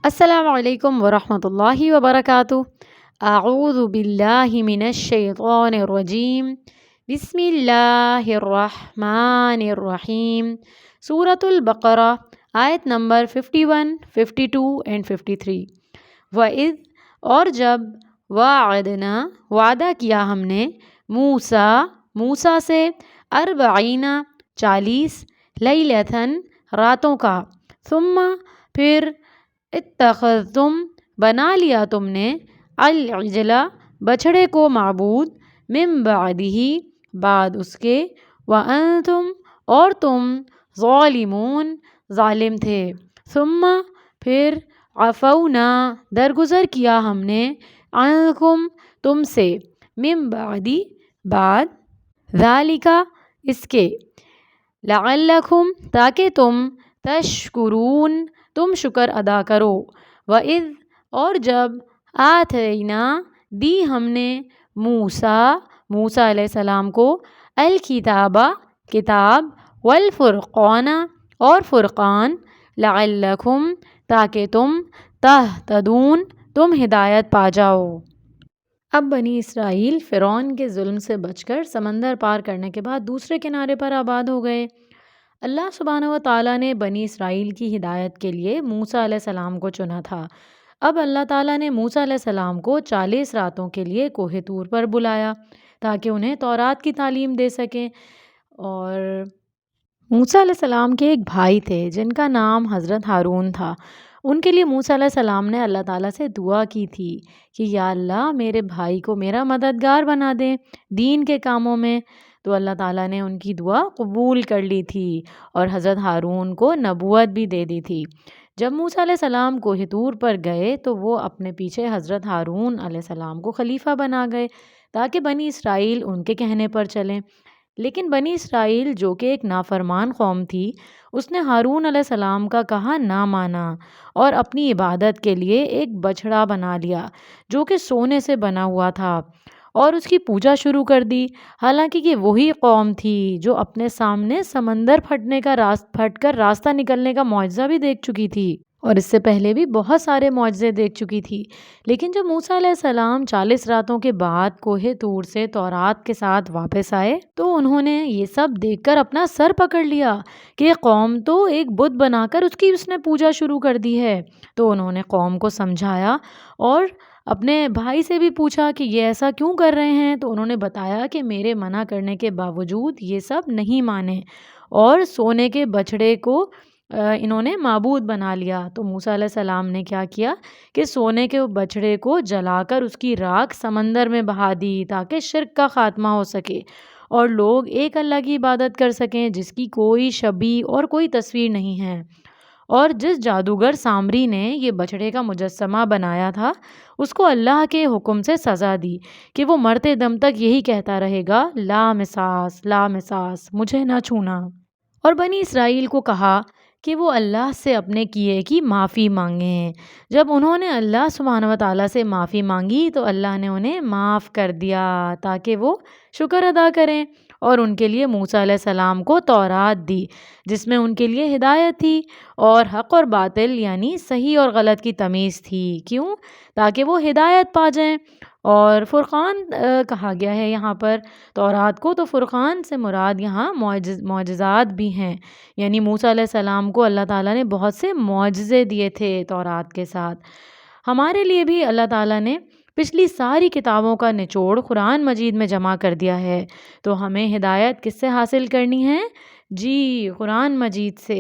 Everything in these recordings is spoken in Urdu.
السلام علیکم ورحمۃ اللہ وبرکاتہ۔ اعوذ باللہ من الشیطان الرجیم، بسم اللہ الرحمن الرحیم۔ سورۃ البقرہ، آیت نمبر 51، 52 اینڈ 53۔ وَإِذْ، اور جب، وَاعَدْنَا، وعدہ کیا ہم نے، موسیٰ سے، 40 40 لیلۃً راتوں کا، ثم پھر، اتخذتم بنا لیا تم نے، العجل بچھڑے کو معبود، من بعدہ بعد اس کے، وانتم اور تم، ظالمون ظالم تھے، ثم پھر، عفونا درگزر کیا ہم نے، عنکم تم سے، من بعد بعد، ذالک اس کے، لعلکم تاکہ تم، تشکرون تم شکر ادا کرو۔ وَإِذْ، اور جب، آتَيْنَا دی ہم نے، موسیٰ علیہ السلام کو، الکتاب کتاب، والفرقان اور فرقان، لعلکم تاکہ تم، تہتدون تم ہدایت پا جاؤ۔ اب بنی اسرائیل فرعون کے ظلم سے بچ کر سمندر پار کرنے کے بعد دوسرے کنارے پر آباد ہو گئے۔ اللہ سبحانہ و تعالیٰ نے بنی اسرائیل کی ہدایت کے لیے موسیٰ علیہ السلام کو چنا تھا۔ اب اللہ تعالیٰ نے موسیٰ علیہ السلام کو 40 راتوں کے لیے کوہ طور پر بلایا تاکہ انہیں تورات کی تعلیم دے سکیں۔ اور موسیٰ علیہ السلام کے ایک بھائی تھے جن کا نام حضرت ہارون تھا۔ ان کے لیے موسیٰ علیہ السلام نے اللہ تعالیٰ سے دعا کی تھی کہ یا اللہ میرے بھائی کو میرا مددگار بنا دیں دین کے کاموں میں۔ تو اللہ تعالیٰ نے ان کی دعا قبول کر لی تھی اور حضرت ہارون کو نبوت بھی دے دی تھی۔ جب موسیٰ علیہ السلام کوہ طور پر گئے تو وہ اپنے پیچھے حضرت ہارون علیہ السلام کو خلیفہ بنا گئے تاکہ بنی اسرائیل ان کے کہنے پر چلیں۔ لیکن بنی اسرائیل جو کہ ایک نافرمان قوم تھی، اس نے ہارون علیہ السلام کا کہا نہ مانا اور اپنی عبادت کے لیے ایک بچھڑا بنا لیا جو کہ سونے سے بنا ہوا تھا اور اس کی پوجا شروع کر دی، حالانکہ یہ وہی قوم تھی جو اپنے سامنے سمندر پھٹ کر راستہ نکلنے کا معجزہ بھی دیکھ چکی تھی اور اس سے پہلے بھی بہت سارے معجزے دیکھ چکی تھی۔ لیکن جب موسیٰ علیہ السلام 40 راتوں کے بعد کوہ طور سے تورات کے ساتھ واپس آئے تو انہوں نے یہ سب دیکھ کر اپنا سر پکڑ لیا کہ قوم تو ایک بت بنا کر اس نے پوجا شروع کر دی ہے۔ تو انہوں نے قوم کو سمجھایا اور اپنے بھائی سے بھی پوچھا کہ یہ ایسا کیوں کر رہے ہیں، تو انہوں نے بتایا کہ میرے منع کرنے کے باوجود یہ سب نہیں مانے اور سونے کے بچھڑے کو انہوں نے معبود بنا لیا۔ تو موسیٰ علیہ السلام نے کیا کیا کہ سونے کے بچھڑے کو جلا کر اس کی راکھ سمندر میں بہا دی تاکہ شرک کا خاتمہ ہو سکے اور لوگ ایک اللہ کی عبادت کر سکیں جس کی کوئی شبیہ اور کوئی تصویر نہیں ہے۔ اور جس جادوگر سامری نے یہ بچھڑے کا مجسمہ بنایا تھا اس کو اللہ کے حکم سے سزا دی کہ وہ مرتے دم تک یہی کہتا رہے گا لا مساس لا مساس، مجھے نہ چھونا۔ اور بنی اسرائیل کو کہا کہ وہ اللہ سے اپنے کیے کی معافی مانگیں۔ جب انہوں نے اللہ سبحانہ و تعالیٰ سے معافی مانگی تو اللہ نے انہیں معاف کر دیا تاکہ وہ شکر ادا کریں، اور ان کے لیے موسیٰ علیہ السلام کو تورات دی جس میں ان کے لیے ہدایت تھی اور حق اور باطل یعنی صحیح اور غلط کی تمیز تھی۔ کیوں؟ تاکہ وہ ہدایت پا جائیں۔ اور فرقان کہا گیا ہے یہاں پر تورات کو، تو فرقان سے مراد یہاں معجزات بھی ہیں، یعنی موسیٰ علیہ السلام کو اللہ تعالیٰ نے بہت سے معجزے دیے تھے تورات کے ساتھ۔ ہمارے لیے بھی اللہ تعالیٰ نے پچھلی ساری کتابوں کا نچوڑ قرآن مجید میں جمع کر دیا ہے، تو ہمیں ہدایت کس سے حاصل کرنی ہے؟ جی، قرآن مجید سے۔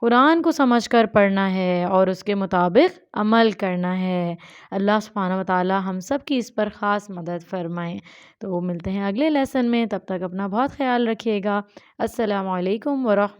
قرآن کو سمجھ کر پڑھنا ہے اور اس کے مطابق عمل کرنا ہے۔ اللہ سبحانہ و تعالیٰ ہم سب کی اس پر خاص مدد فرمائیں۔ تو ملتے ہیں اگلے لیسن میں، تب تک اپنا بہت خیال رکھیے گا۔ السلام علیکم ورحمۃ